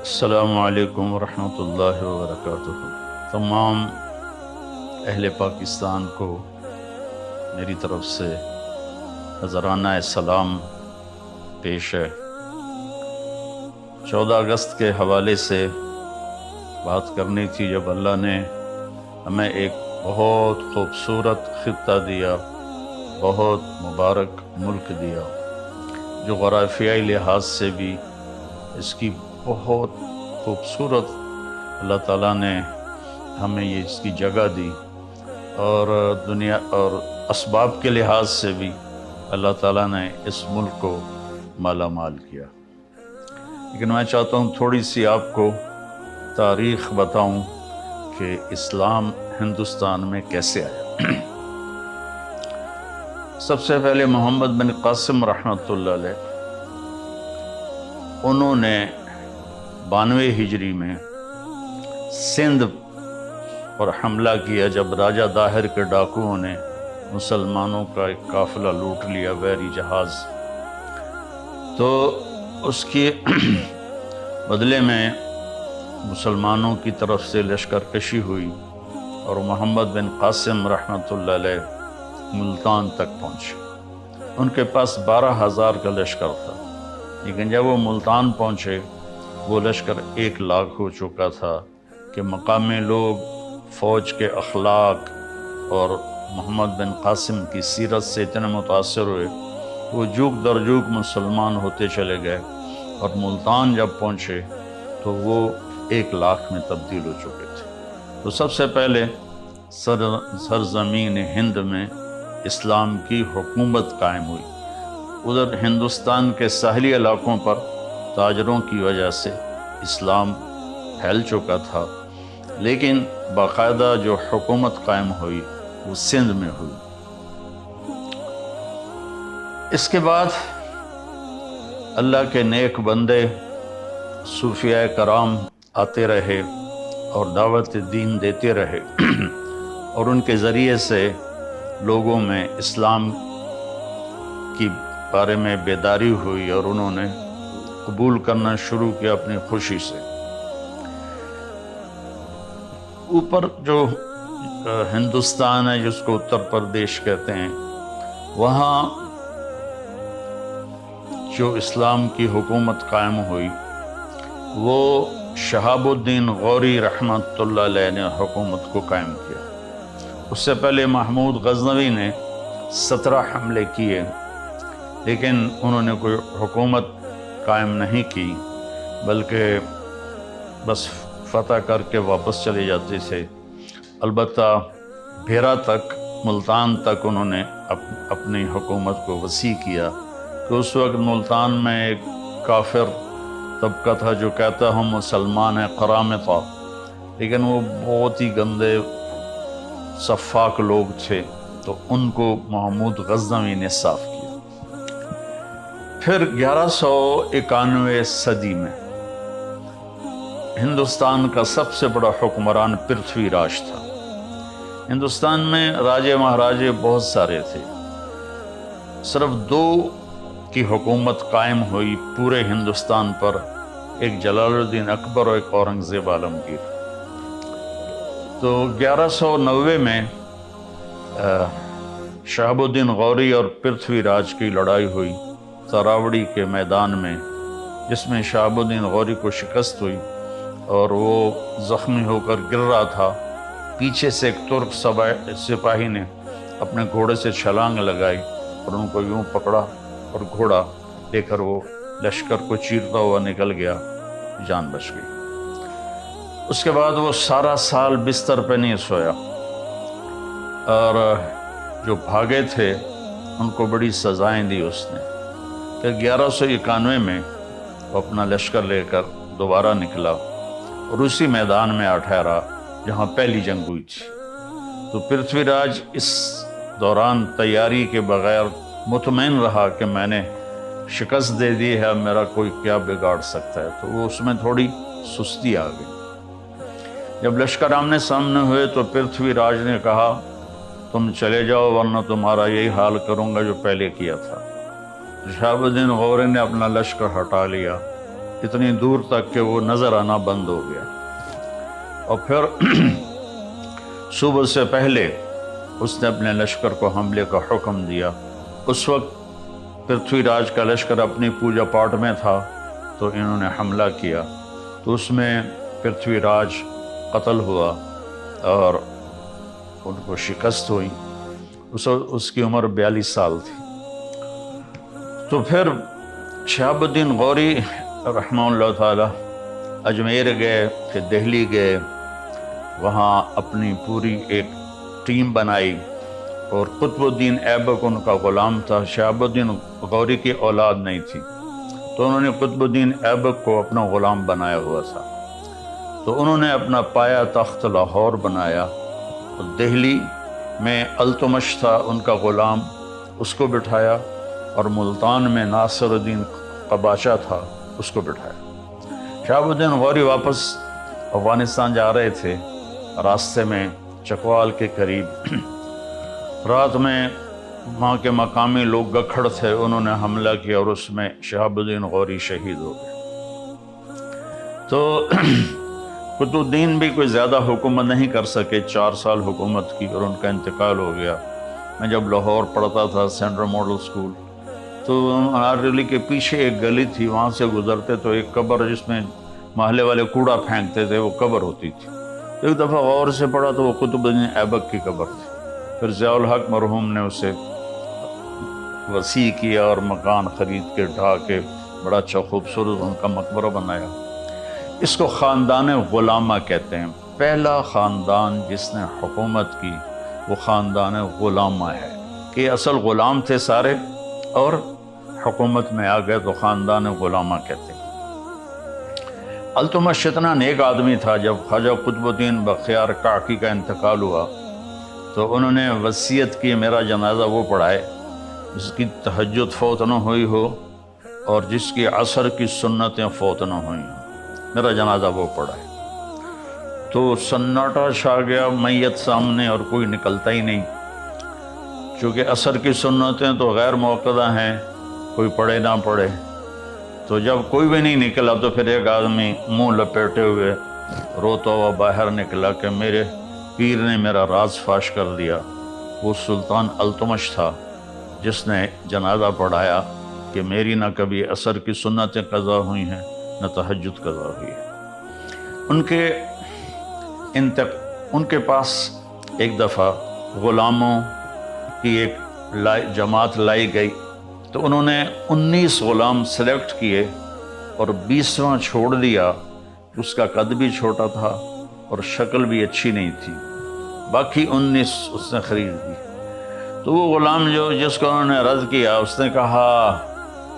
السلام علیکم ورحمۃ اللہ وبرکاتہ۔ تمام اہل پاکستان کو میری طرف سے نذرانہ سلام پیش ہے۔ 14 اگست کے حوالے سے بات کرنی تھی، جب اللہ نے ہمیں ایک بہت خوبصورت خطہ دیا، بہت مبارک ملک دیا، جو جغرافیائی لحاظ سے بھی اس کی بہت خوبصورت اللہ تعالیٰ نے ہمیں یہ اس کی جگہ دی، اور دنیا اور اسباب کے لحاظ سے بھی اللہ تعالیٰ نے اس ملک کو مالا مال کیا۔ لیکن میں چاہتا ہوں تھوڑی سی آپ کو تاریخ بتاؤں کہ اسلام ہندوستان میں کیسے آیا۔ سب سے پہلے محمد بن قاسم رحمۃ اللہ علیہ، انہوں نے 92 ہجری میں سندھ پر حملہ کیا، جب راجہ داہر کے ڈاکوؤں نے مسلمانوں کا ایک قافلہ لوٹ لیا، بحری جہاز۔ تو اس کے بدلے میں مسلمانوں کی طرف سے لشکر کشی ہوئی، اور محمد بن قاسم رحمۃ اللہ علیہ ملتان تک پہنچے۔ ان کے پاس 12,000 کا لشکر تھا، لیکن جب وہ ملتان پہنچے وہ لشکر 1 لاکھ ہو چکا تھا، کہ مقامی لوگ فوج کے اخلاق اور محمد بن قاسم کی سیرت سے اتنے متاثر ہوئے، وہ جوک در جوک مسلمان ہوتے چلے گئے، اور ملتان جب پہنچے تو وہ 1 لاکھ میں تبدیل ہو چکے تھے۔ تو سب سے پہلے سرزمین ہند میں اسلام کی حکومت قائم ہوئی۔ ادھر ہندوستان کے ساحلی علاقوں پر تاجروں کی وجہ سے اسلام پھیل چکا تھا، لیکن باقاعدہ جو حکومت قائم ہوئی وہ سندھ میں ہوئی۔ اس کے بعد اللہ کے نیک بندے صوفیاء کرام آتے رہے اور دعوت دین دیتے رہے، اور ان کے ذریعے سے لوگوں میں اسلام کی بارے میں بیداری ہوئی، اور انہوں نے قبول کرنا شروع کیا اپنی خوشی سے۔ اوپر جو ہندوستان ہے، جس کو اتر پردیش کہتے ہیں، وہاں جو اسلام کی حکومت قائم ہوئی وہ شہاب الدین غوری رحمۃ اللہ علیہ نے حکومت کو قائم کیا۔ اس سے پہلے محمود غزنوی نے 17 حملے کیے، لیکن انہوں نے کوئی حکومت قائم نہیں کی، بلکہ بس فتح کر کے واپس چلے جاتے تھے۔ البتہ بھیرا تک، ملتان تک انہوں نے اپنی حکومت کو وسیع کیا، کہ اس وقت ملتان میں ایک کافر طبقہ تھا جو کہتا ہم مسلمان ہیں، قرامطہ، لیکن وہ بہت ہی گندے سفاک لوگ تھے، تو ان کو محمود غزنوی نے صاف کیا۔ پھر 1191 صدی میں ہندوستان کا سب سے بڑا حکمران پرتھوی راج تھا۔ ہندوستان میں راجے مہاراجے بہت سارے تھے، صرف 2 کی حکومت قائم ہوئی پورے ہندوستان پر، ایک جلال الدین اکبر اور ایک اورنگزیب عالمگیر۔ تو 1190 میں شہاب الدین غوری اور پرتھوی راج کی لڑائی ہوئی تراوڑی کے میدان میں، جس میں شہاب الدین غوری کو شکست ہوئی، اور وہ زخمی ہو کر گر رہا تھا۔ پیچھے سے ایک ترک سپاہی نے اپنے گھوڑے سے چھلانگ لگائی اور ان کو یوں پکڑا، اور گھوڑا لے کر وہ لشکر کو چیرتا ہوا نکل گیا، جان بچ گئی۔ اس کے بعد وہ سارا سال بستر پہ نہیں سویا، اور جو بھاگے تھے ان کو بڑی سزائیں دی اس نے۔ پھر 1191 میں وہ اپنا لشکر لے کر دوبارہ نکلا، اور اسی میدان میں آ ٹھہرا جہاں پہلی جنگ ہوئی تھی۔ تو پرتھوی راج اس دوران تیاری کے بغیر مطمئن رہا کہ میں نے شکست دے دی ہے، میرا کوئی کیا بگاڑ سکتا ہے، تو وہ اس میں تھوڑی سستی آ گئی۔ جب لشکر آمنے سامنے ہوئے تو پرتھوی راج نے کہا تم چلے جاؤ ورنہ تمہارا یہی حال کروں گا جو پہلے کیا تھا۔ شہاب الدین غوری نے اپنا لشکر ہٹا لیا اتنی دور تک کہ وہ نظر آنا بند ہو گیا، اور پھر صبح سے پہلے اس نے اپنے لشکر کو حملے کا حکم دیا۔ اس وقت پرتھوی راج کا لشکر اپنی پوجا پاٹ میں تھا، تو انہوں نے حملہ کیا، تو اس میں پرتھوی راج قتل ہوا اور ان کو شکست ہوئی۔ اس کی عمر 42 سال تھی۔ تو پھر شہاب الدین غوری رحمہ اللہ تعالی اجمیر گئے، پھر دہلی گئے، وہاں اپنی پوری ایک ٹیم بنائی، اور قطب الدین ایبک ان کا غلام تھا۔ شہاب الدین غوری کی اولاد نہیں تھی، تو انہوں نے قطب الدین ایبک کو اپنا غلام بنایا ہوا تھا۔ تو انہوں نے اپنا پایا تخت لاہور بنایا، اور دہلی میں التمش تھا ان کا غلام، اس کو بٹھایا، اور ملتان میں ناصر الدین قباشہ تھا، اس کو بٹھایا۔ شہاب الدین غوری واپس افغانستان جا رہے تھے، راستے میں چکوال کے قریب رات میں وہاں کے مقامی لوگ گکھڑ تھے، انہوں نے حملہ کیا، اور اس میں شہاب الدین غوری شہید ہو گئے۔ تو قطب الدین بھی کوئی زیادہ حکومت نہیں کر سکے، 4 سال حکومت کی، اور ان کا انتقال ہو گیا۔ میں جب لاہور پڑھتا تھا سینٹرل ماڈل سکول، تو انارلی کے پیچھے ایک گلی تھی، وہاں سے گزرتے تو ایک قبر جس میں محلے والے کوڑا پھینکتے تھے، وہ قبر ہوتی تھی۔ ایک دفعہ غور سے پڑھا تو وہ قطب الدین ایبک کی قبر تھی۔ پھر ضیاء الحق مرحوم نے اسے وسیع کیا اور مکان خرید کے ڈھا کے بڑا اچھا خوبصورت ان کا مقبرہ بنایا۔ اس کو خاندان غلامہ کہتے ہیں۔ پہلا خاندان جس نے حکومت کی وہ خاندان غلامہ ہے، کہ اصل غلام تھے سارے اور حکومت میں آ گئے تو خاندان غلامہ کہتے ہیں۔ التمش اتنا نیک آدمی تھا، جب خواجہ قطب الدین بختیار کاکی کا انتقال ہوا تو انہوں نے وصیت کی میرا جنازہ وہ پڑھائے جس کی تہجد فوت نہ ہوئی ہو اور جس کی عصر کی سنتیں فوت نہ ہوئی ہوں، میرا جنازہ وہ پڑھائے۔ تو سناٹا چھا گیا، میت سامنے اور کوئی نکلتا ہی نہیں، چونکہ عصر کی سنتیں تو غیر موقدہ ہیں، کوئی پڑھے نہ پڑھے۔ تو جب کوئی بھی نہیں نکلا تو پھر ایک آدمی منہ لپیٹے ہوئے روتا ہوا باہر نکلا کہ میرے پیر نے میرا راز فاش کر دیا۔ وہ سلطان التمش تھا جس نے جنازہ پڑھایا کہ میری نہ کبھی عصر کی سنتیں قضا ہوئی ہیں نہ تہجد قضا ہوئی ہے۔ ان کے پاس ایک دفعہ غلاموں کی ایک جماعت لائی گئی، تو انہوں نے 19 غلام سلیکٹ کیے اور 20واں چھوڑ دیا۔ اس کا قد بھی چھوٹا تھا اور شکل بھی اچھی نہیں تھی، باقی 19 اس نے خرید دی۔ تو وہ غلام جس کو انہوں نے رد کیا، اس نے کہا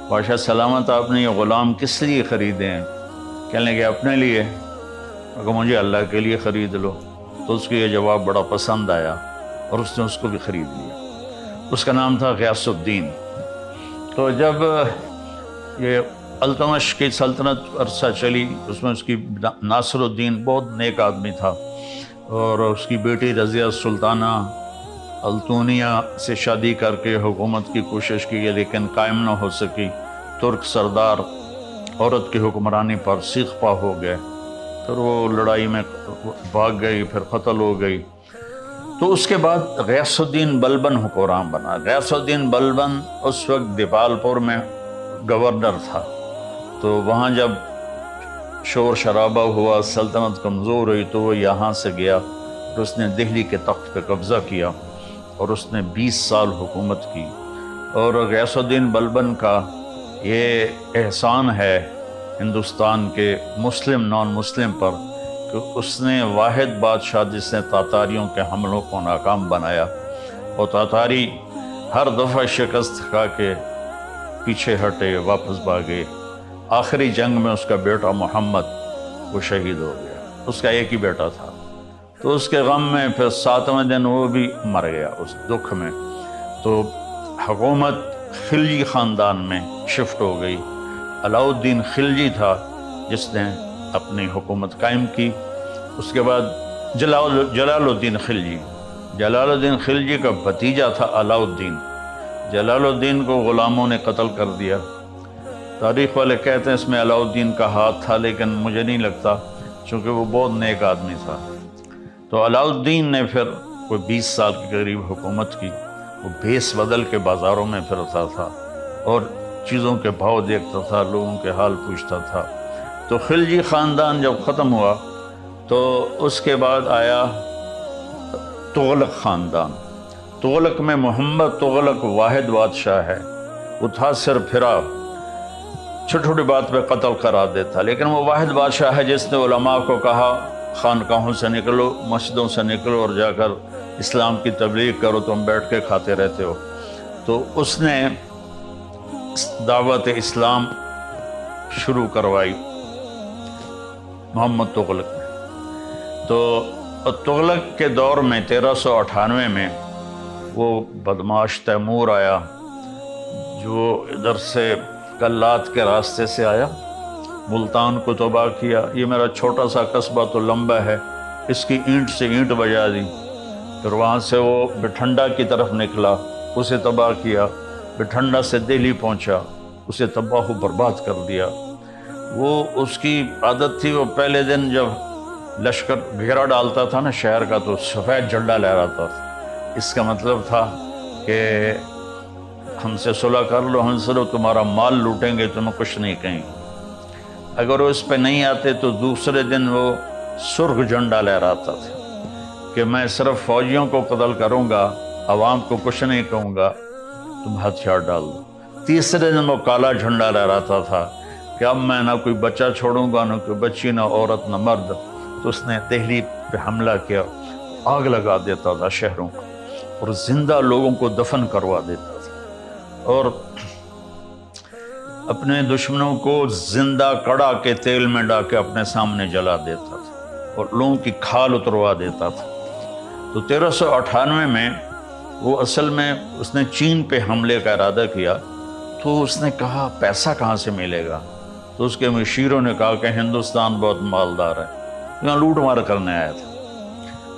بادشاہ سلامت آپ نے یہ غلام کس لیے خریدے ہیں؟ کہنے لگے اپنے لیے۔ اگر مجھے اللہ کے لیے خرید لو۔ تو اس کو یہ جواب بڑا پسند آیا اور اس نے اس کو بھی خرید لیا۔ اس کا نام تھا غیاث الدین۔ تو جب یہ التمش کی سلطنت عرصہ چلی، اس میں اس کی ناصر الدین بہت نیک آدمی تھا، اور اس کی بیٹی رضیہ سلطانہ التونیہ سے شادی کر کے حکومت کی کوشش کی، لیکن قائم نہ ہو سکی۔ ترک سردار عورت کی حکمرانی پر سیخ پا ہو گئے، پھر وہ لڑائی میں بھاگ گئی، پھر قتل ہو گئی۔ تو اس کے بعد غیاث الدین بلبن حکمران بنا۔ غیاث الدین بلبن اس وقت دیپال پور میں گورنر تھا۔ تو وہاں جب شور شرابہ ہوا، سلطنت کمزور ہوئی، تو وہ یہاں سے گیا اور اس نے دہلی کے تخت پہ قبضہ کیا اور اس نے 20 سال حکومت کی۔ اور غیاث الدین بلبن کا یہ احسان ہے ہندوستان کے مسلم نان مسلم پر کہ اس نے واحد بادشاہ جس نے تاتاریوں کے حملوں کو ناکام بنایا، اور تاتاری ہر دفعہ شکست کھا کے پیچھے ہٹے، واپس بھاگے۔ آخری جنگ میں اس کا بیٹا محمد وہ شہید ہو گیا، اس کا ایک ہی بیٹا تھا۔ تو اس کے غم میں پھر 7ویں دن وہ بھی مر گیا اس دکھ میں۔ تو حکومت خلجی خاندان میں شفٹ ہو گئی۔ علاؤ الدین خلجی تھا جس نے اپنی حکومت قائم کی۔ اس کے بعد جلال الدین خلجی، جلال الدین خلجی کا بھتیجا تھا علاؤالدین، جلال الدین کو غلاموں نے قتل کر دیا۔ تاریخ والے کہتے ہیں اس میں علاؤالدین کا ہاتھ تھا، لیکن مجھے نہیں لگتا، چونکہ وہ بہت نیک آدمی تھا۔ تو علاؤالدین نے پھر کوئی 20 سال کے قریب حکومت کی۔ وہ بھیس بدل کے بازاروں میں پھرتا تھا اور چیزوں کے بھاؤ دیکھتا تھا، لوگوں کے حال پوچھتا تھا۔ تو خلجی خاندان جب ختم ہوا تو اس کے بعد آیا تغلق خاندان۔ تغلق میں محمد تغلق واحد بادشاہ ہے۔ وہ تھا سر پھرا، چھوٹی چھوٹی بات پہ قتل کرا دیتا، لیکن وہ واحد بادشاہ ہے جس نے علماء کو کہا خانقاہوں سے نکلو، مسجدوں سے نکلو اور جا کر اسلام کی تبلیغ کرو، تم بیٹھ کے کھاتے رہتے ہو۔ تو اس نے دعوت اسلام شروع کروائی محمد تغلق نے۔ تو تغلق کے دور میں 1398 میں وہ بدماش تیمور آیا، جو ادھر سے کلات کے راستے سے آیا، ملتان کو تباہ کیا۔ یہ میرا چھوٹا سا قصبہ تو لمبا ہے، اس کی اینٹ سے اینٹ بجا دی۔ پھر وہاں سے وہ بٹھنڈا کی طرف نکلا، اسے تباہ کیا۔ بٹھنڈا سے دہلی پہنچا، اسے تباہ و برباد کر دیا۔ وہ اس کی عادت تھی، وہ پہلے دن جب لشکر گھیرا ڈالتا تھا نا شہر کا، تو سفید جھنڈا لہراتا تھا۔ اس کا مطلب تھا کہ ہم سے صلح کر لو، ہم سے لو، تمہارا مال لوٹیں گے، تمہیں کچھ نہیں کہیں گے۔ اگر وہ اس پہ نہیں آتے تو دوسرے دن وہ سرخ جھنڈا لہراتا تھا کہ میں صرف فوجیوں کو قتل کروں گا، عوام کو کچھ نہیں کہوں گا، تم ہتھیار ڈال دو۔ تیسرے دن وہ کالا جھنڈا لہراتا تھا کہ اب میں نہ کوئی بچہ چھوڑوں گا، نہ کوئی بچی، نہ عورت، نہ مرد۔ تو اس نے دہلی پہ حملہ کیا، آگ لگا دیتا تھا شہروں کو، اور زندہ لوگوں کو دفن کروا دیتا تھا، اور اپنے دشمنوں کو زندہ کڑا کے تیل میں ڈال کے اپنے سامنے جلا دیتا تھا، اور لوگوں کی کھال اتروا دیتا تھا۔ تو 1398 میں وہ اصل میں اس نے چین پہ حملے کا ارادہ کیا۔ تو اس نے کہا پیسہ کہاں سے ملے گا؟ تو اس کے مشیروں نے کہا کہ ہندوستان بہت مالدار ہے، یہاں لوٹ مار کرنے آیا تھا۔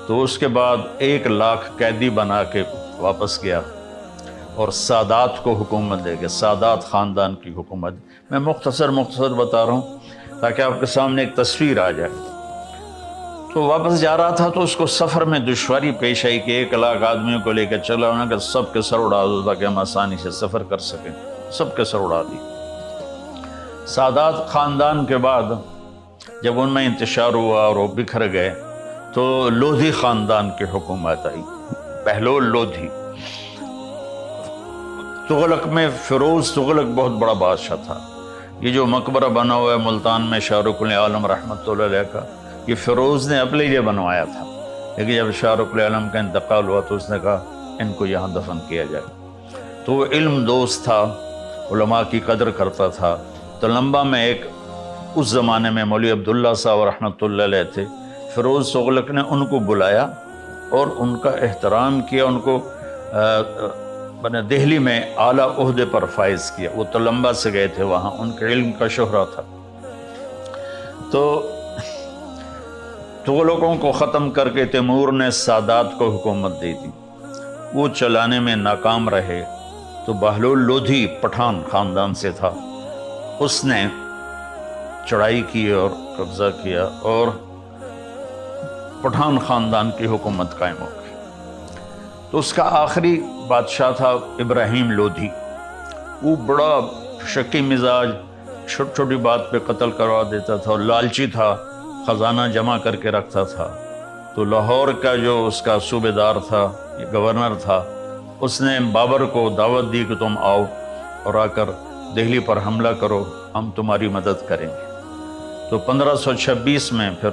تو اس کے بعد 1 لاکھ قیدی بنا کے واپس گیا اور سادات کو حکومت دے گا، سادات خاندان کی حکومت۔ میں مختصر بتا رہا ہوں تاکہ آپ کے سامنے ایک تصویر آ جائے۔ تو واپس جا رہا تھا تو اس کو سفر میں دشواری پیش آئی کہ 1 لاکھ آدمیوں کو لے کے چلا ہونا کہ سب کے سر اڑا دو تاکہ ہم آسانی سے سفر کر سکیں۔ سب کے سر اڑا دی۔ سادات خاندان کے بعد جب ان میں انتشار ہوا اور وہ بکھر گئے تو لودھی خاندان کی حکومت آئی، بہلول لودھی۔ تغلق میں فیروز تغلق بہت بڑا بادشاہ تھا۔ یہ جو مقبرہ بنا ہوا ہے ملتان میں شاہ رخ العالم رحمۃ اللہ علیہ کا، یہ فیروز نے اپنے لیے بنوایا تھا، لیکن جب شاہ رخ العالم کا انتقال ہوا تو اس نے کہا ان کو یہاں دفن کیا جائے۔ تو وہ علم دوست تھا، علماء کی قدر کرتا تھا۔ تو لمبا میں ایک اس زمانے میں مولوی عبداللہ صاحب رحمۃ اللہ علیہ تھے، فیروز تغلق نے ان کو بلایا اور ان کا احترام کیا، ان کو دہلی میں اعلیٰ عہدے پر فائز کیا۔ وہ تلمبا سے گئے تھے، وہاں ان کے علم کا شہرہ تھا۔ تو تغلقوں کو ختم کر کے تیمور نے سادات کو حکومت دے دی، وہ چلانے میں ناکام رہے۔ تو بہلول لودھی پٹھان خاندان سے تھا، اس نے چڑھائی کی اور قبضہ کیا اور پٹھان خاندان کی حکومت قائم ہو گئی۔ تو اس کا آخری بادشاہ تھا ابراہیم لودھی۔ وہ بڑا شکی مزاج، چھوٹی چھوٹی بات پہ قتل کروا دیتا تھا اور لالچی تھا، خزانہ جمع کر کے رکھتا تھا۔ تو لاہور کا جو اس کا صوبے دار تھا، گورنر تھا، اس نے بابر کو دعوت دی کہ تم آؤ اور آ کر دہلی پر حملہ کرو، ہم تمہاری مدد کریں گے۔ تو 1526 میں پھر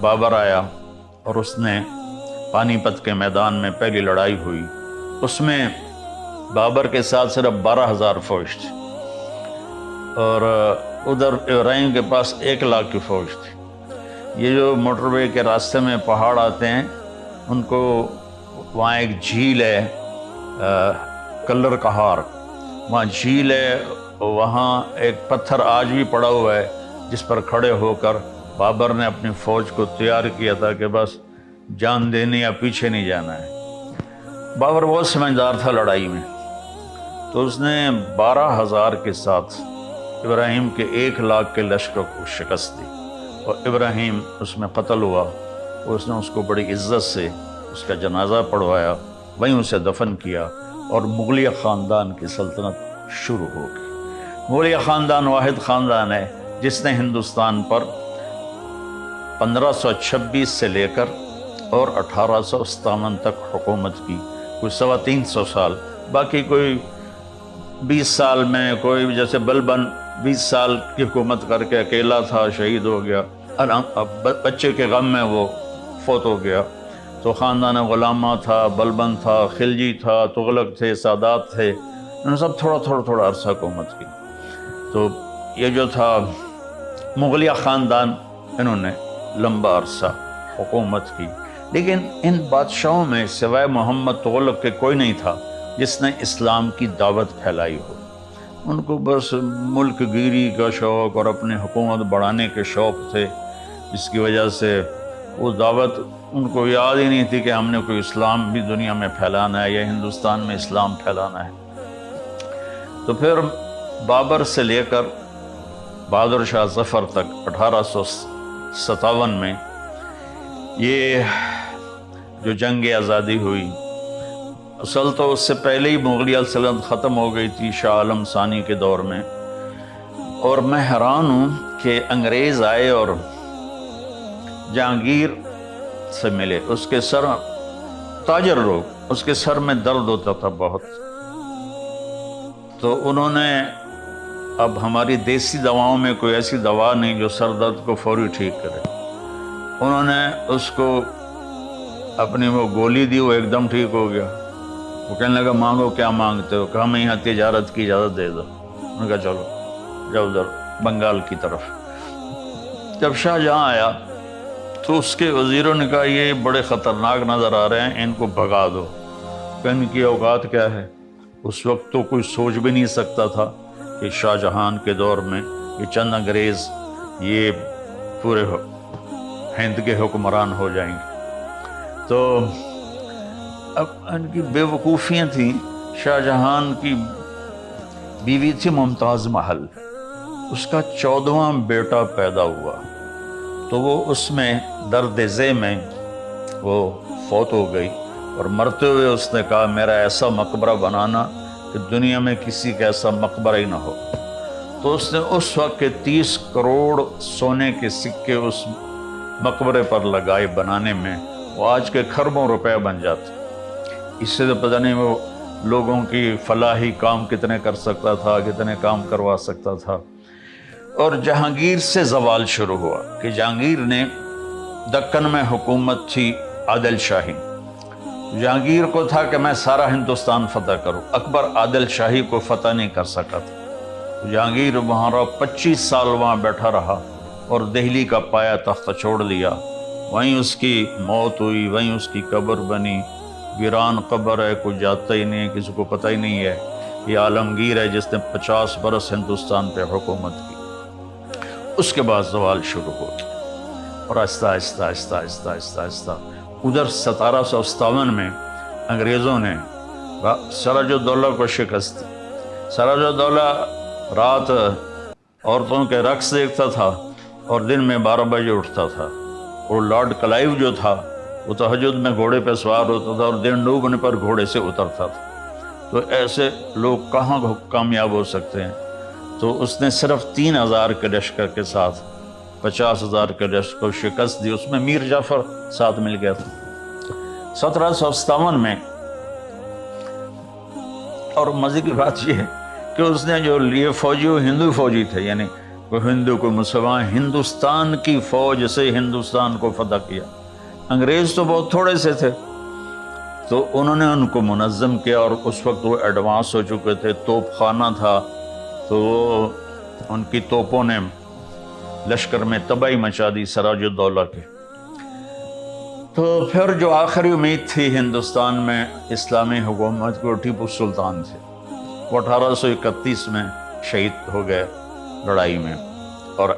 بابر آیا اور اس نے پانی پت کے میدان میں پہلی لڑائی ہوئی۔ اس میں بابر کے ساتھ صرف 12,000 فوج تھی اور ادھر ابراہیم کے پاس 1 لاکھ کی فوج تھی۔ یہ جو موٹر وے کے راستے میں پہاڑ آتے ہیں، ان کو وہاں ایک جھیل ہے کلر کہار، وہاں جھیل ہے، وہاں ایک پتھر آج بھی پڑا ہوا ہے جس پر کھڑے ہو کر بابر نے اپنی فوج کو تیار کیا تھا کہ بس جان دینی یا پیچھے نہیں جانا ہے۔ بابر بہت سمجھدار تھا لڑائی میں، تو اس نے 12,000 کے ساتھ ابراہیم کے 1,00,000 کے لشکر کو شکست دی، اور ابراہیم اس میں قتل ہوا۔ اس نے اس کو بڑی عزت سے اس کا جنازہ پڑھوایا، وہیں اسے دفن کیا، اور مغلیہ خاندان کی سلطنت شروع ہو گئی۔ مغلیہ خاندان واحد خاندان ہے جس نے ہندوستان پر 1526 سے لے کر اور 1857 تک حکومت کی، کوئی 325 سال۔ باقی کوئی 20 سال میں، کوئی جیسے بلبن 20 سال کی حکومت کر کے اکیلا تھا، شہید ہو گیا، بچے کے غم میں وہ فوت ہو گیا۔ تو خاندان غلامہ تھا، بلبن تھا، خلجی تھا، تغلق تھے، سادات تھے، انہوں نے سب تھوڑا عرصہ حکومت کی۔ تو یہ جو تھا مغلیہ خاندان، انہوں نے لمبا عرصہ حکومت کی، لیکن ان بادشاہوں میں سوائے محمد تغلق کے کوئی نہیں تھا جس نے اسلام کی دعوت پھیلائی ہو۔ ان کو بس ملک گیری کا شوق اور اپنی حکومت بڑھانے کے شوق تھے، جس کی وجہ سے وہ دعوت ان کو یاد ہی نہیں تھی کہ ہم نے کوئی اسلام بھی دنیا میں پھیلانا ہے یا ہندوستان میں اسلام پھیلانا ہے۔ تو پھر بابر سے لے کر بہادر شاہ ظفر تک 1857 میں یہ جو جنگ آزادی ہوئی، اصل تو اس سے پہلے ہی مغلیہ سلطنت ختم ہو گئی تھی شاہ عالم ثانی کے دور میں، اور میں حیران ہوں کہ انگریز آئے اور جہانگیر سے ملے، اس کے سر تاجر لوگ، اس کے سر میں درد ہوتا تھا بہت، تو انہوں نے، اب ہماری دیسی دواؤں میں کوئی ایسی دوا نہیں جو سر درد کو فوری ٹھیک کرے، انہوں نے اس کو اپنی وہ گولی دی، وہ ایک دم ٹھیک ہو گیا۔ وہ کہنے لگا مانگو کیا مانگتے ہو؟ کہا ہمیں یہاں تجارت کی اجازت دے دو۔ انہوں نے کہا چلو جاؤ ادھر بنگال کی طرف۔ جب شاہ جہاں آیا تو اس کے وزیروں نے کہا یہ بڑے خطرناک نظر آ رہے ہیں، ان کو بھگا دو۔ کہ ان کی اوقات کیا ہے؟ اس وقت تو کوئی سوچ بھی نہیں سکتا تھا کہ شاہ جہان کے دور میں یہ چند انگریز یہ پورے ہند کے حکمران ہو جائیں گے۔ تو اب ان کی بے وقوفیاں تھیں۔ شاہ جہان کی بیوی تھی ممتاز محل، اس کا 14واں بیٹا پیدا ہوا، تو وہ اس میں درد ذہ میں وہ فوت ہو گئی، اور مرتے ہوئے اس نے کہا میرا ایسا مقبرہ بنانا کہ دنیا میں کسی کا ایسا مقبرہ ہی نہ ہو۔ تو اس نے اس وقت کے 30 کروڑ سونے کے سکے اس مقبرے پر لگائے بنانے میں، وہ آج کے کھربوں روپے بن جاتے۔ اس سے تو پتہ نہیں وہ لوگوں کی فلاحی کام کتنے کر سکتا تھا، کتنے کام کروا سکتا تھا۔ اور جہانگیر سے زوال شروع ہوا کہ جہانگیر نے دکن میں حکومت تھی عادل شاہی، جہانگیر کو تھا کہ میں سارا ہندوستان فتح کروں، اکبر عادل شاہی کو فتح نہیں کر سکا تھا۔ جہانگیر وہاں 25 سال وہاں بیٹھا رہا اور دہلی کا پایا تخت چھوڑ دیا، وہیں اس کی موت ہوئی، وہیں اس کی قبر بنی۔ ویران قبر ہے، کوئی جاتا ہی نہیں، کسی کو پتہ ہی نہیں ہے۔ یہ عالمگیر ہے جس نے 50 برس ہندوستان پہ حکومت کی۔ اس کے بعد زوال شروع ہو گیا، اور آہستہ آہستہ آہستہ آہستہ آہستہ آہستہ ادھر 1757 میں انگریزوں نے سراج الدولہ کو شکست دی۔ سراج الدولہ رات عورتوں کے رقص دیکھتا تھا اور دن میں 12 بجے اٹھتا تھا۔ اور لارڈ کلائیو جو تھا وہ تہجد میں گھوڑے پہ سوار ہوتا تھا اور دن ڈوبنے پر گھوڑے سے اترتا تھا۔ تو ایسے لوگ کہاں کامیاب ہو سکتے ہیں؟ تو اس نے صرف 3000 کے لشکر کے ساتھ 50,000 کے لشکر کو شکست دی، اس میں میر جعفر ساتھ مل گیا تھا۔ 1757 میں، اور مزے کی بات یہ ہے کہ اس نے جو لیے فوجی وہ ہندو فوجی تھے، یعنی کوئی ہندو کوئی مسلمان، ہندوستان کی فوج سے ہندوستان کو فتح کیا۔ انگریز تو بہت تھوڑے سے تھے، تو انہوں نے ان کو منظم کیا، اور اس وقت وہ ایڈوانس ہو چکے تھے، توپ خانہ تھا، تو وہ ان کی توپوں نے لشکر میں تباہی مچا دی سراج الدولہ کے۔ تو پھر جو آخری امید تھی ہندوستان میں اسلامی حکومت کو، ٹیپو سلطان تھے، وہ 1831 میں شہید ہو گئے لڑائی میں۔ اور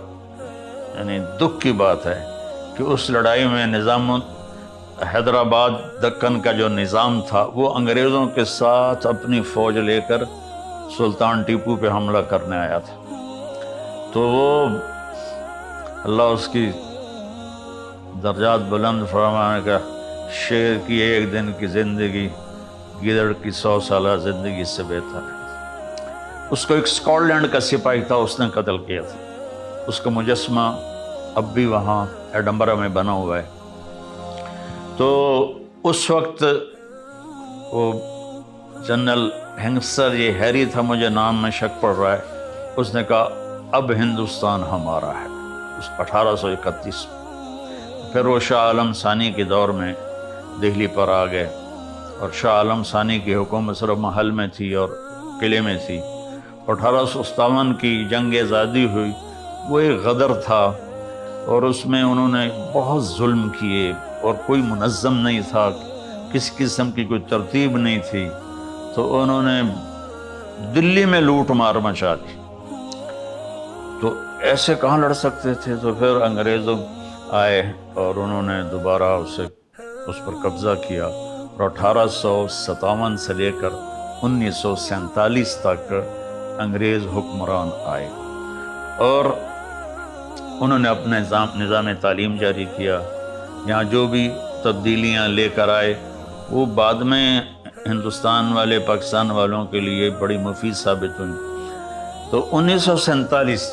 یعنی دکھ کی بات ہے کہ اس لڑائی میں حیدرآباد دکن کا جو نظام تھا وہ انگریزوں کے ساتھ اپنی فوج لے کر سلطان ٹیپو پہ حملہ کرنے آیا تھا، تو وہ اللہ اس کی درجات بلند فرمانے کا، شیر کی ایک دن کی زندگی گیدڑ کی 100 سالہ زندگی سے بہتر ہے۔ اس کو ایک اسکاٹ لینڈ کا سپاہی تھا، اس نے قتل کیا تھا، اس کا مجسمہ اب بھی وہاں ایڈنبرا میں بنا ہوا ہے۔ تو اس وقت وہ جنرل ہنگسر، یہ ہیری تھا، مجھے نام میں شک پڑ رہا ہے، اس نے کہا اب ہندوستان ہمارا ہے، 1831۔ پھر وہ شاہ عالم ثانی کے دور میں دہلی پر آ گئے، اور شاہ عالم ثانی کی حکومت صرف محل میں تھی اور قلعے میں تھی۔ 1857 کی جنگ آزادی ہوئی، وہ ایک غدر تھا، اور اس میں انہوں نے بہت ظلم کیے، اور کوئی منظم نہیں تھا، کسی قسم کی کوئی ترتیب نہیں تھی، تو انہوں نے دلی میں لوٹ مار مچا دی۔ تو ایسے کہاں لڑ سکتے تھے؟ تو پھر انگریزوں آئے اور انہوں نے دوبارہ اس پر قبضہ کیا، اور 1857 سے لے کر 1947 تک انگریز حکمران آئے، اور انہوں نے اپنے نظام تعلیم جاری کیا۔ یہاں جو بھی تبدیلیاں لے کر آئے وہ بعد میں ہندوستان والے، پاکستان والوں کے لیے بڑی مفید ثابت ہوئی۔ تو 1947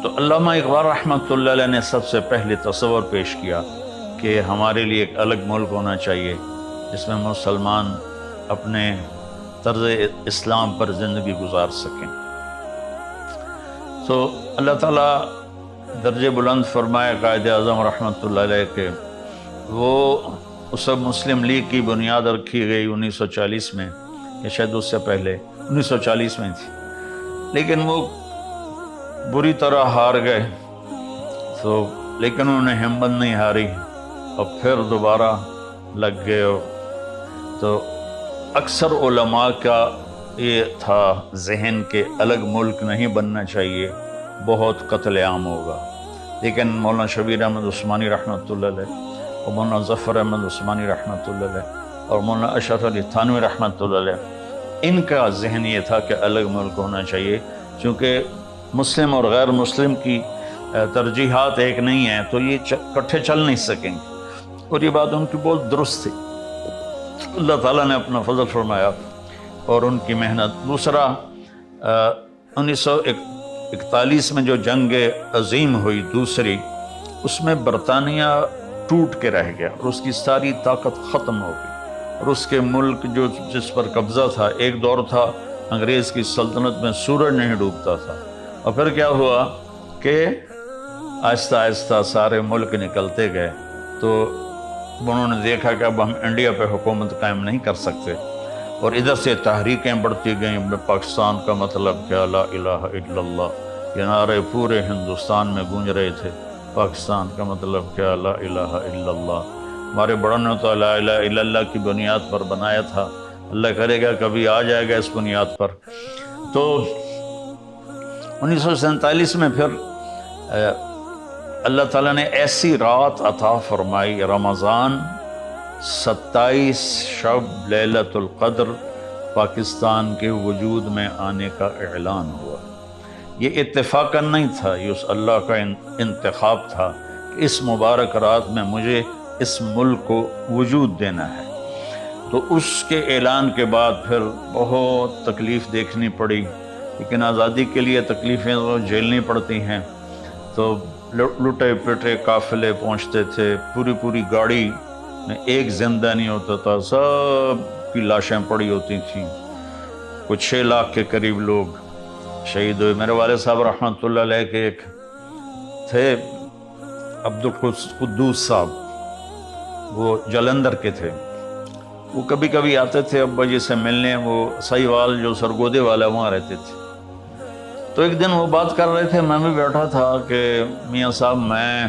تو علامہ اقبال رحمۃ اللہ علیہ نے سب سے پہلے تصور پیش کیا کہ ہمارے لیے ایک الگ ملک ہونا چاہیے جس میں مسلمان اپنے طرز اسلام پر زندگی گزار سکیں۔ تو اللہ تعالیٰ درجہ بلند فرمائے قائد اعظم رحمۃ اللہ علیہ کے، وہ اس وقت مسلم لیگ کی بنیاد رکھی گئی 1940 میں، یا شاید اس سے پہلے 1940 میں تھی، لیکن وہ بری طرح ہار گئے، تو لیکن انہوں نے ہمت نہیں ہاری، اور پھر دوبارہ لگ گئے۔ تو اکثر علماء کا یہ تھا ذہن کہ الگ ملک نہیں بننا چاہیے، بہت قتل عام ہوگا، لیکن مولانا شبیر احمد عثمانی رحمۃ اللہ علیہ، اور مولانا ظفر احمد عثمانی رحمۃ اللہ علیہ، اور مولانا اشرف علی تھانوی رحمۃ اللہ علیہ، ان کا ذہن یہ تھا کہ الگ ملک ہونا چاہیے، چونکہ مسلم اور غیر مسلم کی ترجیحات ایک نہیں ہیں، تو یہ اکٹھے چل نہیں سکیں گے، اور یہ بات ان کی بہت درست تھی۔ اللہ تعالیٰ نے اپنا فضل فرمایا اور ان کی محنت۔ دوسرا 1941 میں جو جنگ عظیم ہوئی دوسری، اس میں برطانیہ ٹوٹ کے رہ گیا اور اس کی ساری طاقت ختم ہو گئی، اور اس کے ملک جس پر قبضہ تھا، ایک دور تھا انگریز کی سلطنت میں سورج نہیں ڈوبتا تھا، اور پھر کیا ہوا کہ آہستہ آہستہ سارے ملک نکلتے گئے، تو انہوں نے دیکھا کہ اب ہم انڈیا پہ حکومت قائم نہیں کر سکتے، اور ادھر سے تحریکیں بڑھتی گئیں، پاکستان کا مطلب کیا، لا الہ الا اللہ، یہ نعرے پورے ہندوستان میں گونج رہے تھے، پاکستان کا مطلب کیا، لا الہ الا اللہ۔ ہمارے بڑوں نے تو لا الہ الا اللہ کی بنیاد پر بنایا تھا، اللہ کرے گا کبھی آ جائے گا اس بنیاد پر۔ تو 1947 میں پھر اللہ تعالیٰ نے ایسی رات عطا فرمائی، رمضان 27 شب لیلۃ القدر پاکستان کے وجود میں آنے کا اعلان ہوا۔ یہ اتفاقاً نہیں تھا، یہ اس اللہ کا انتخاب تھا کہ اس مبارک رات میں مجھے اس ملک کو وجود دینا ہے۔ تو اس کے اعلان کے بعد پھر بہت تکلیف دیکھنی پڑی، لیکن آزادی کے لیے تکلیفیں تو جھیلنی پڑتی ہیں۔ تو لٹے پٹے قافلے پہنچتے تھے، پوری گاڑی میں ایک زندہ نہیں ہوتا تھا، سب کی لاشیں پڑی ہوتی تھیں، کچھ 6 لاکھ کے قریب لوگ شہید ہوئے۔ میرے والد صاحب رحمۃ اللہ علیہ کے ایک تھے عبدالقدوس صاحب، وہ جلندھر کے تھے، وہ کبھی کبھی آتے تھے ابا جی سے ملنے، وہ سہیوال جو سرگودے والا وہاں رہتے تھے۔ تو ایک دن وہ بات کر رہے تھے، میں بھی بیٹھا تھا کہ میاں صاحب میں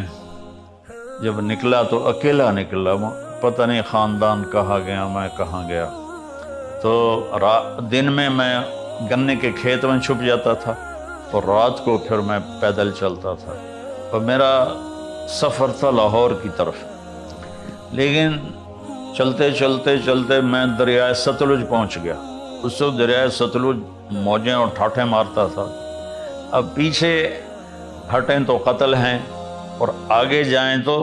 جب نکلا تو اکیلا نکلا، پتہ نہیں خاندان کہاں گیا، میں کہاں گیا۔ تو دن میں گنے کے کھیت میں چھپ جاتا تھا، اور رات کو پھر میں پیدل چلتا تھا، اور میرا سفر تھا لاہور کی طرف۔ لیکن چلتے چلتے چلتے میں دریائے ستلج پہنچ گیا۔ اس وقت دریائے ستلج موجیں اور ٹھاٹھیں مارتا تھا۔ اب پیچھے ہٹیں تو قتل ہیں اور آگے جائیں تو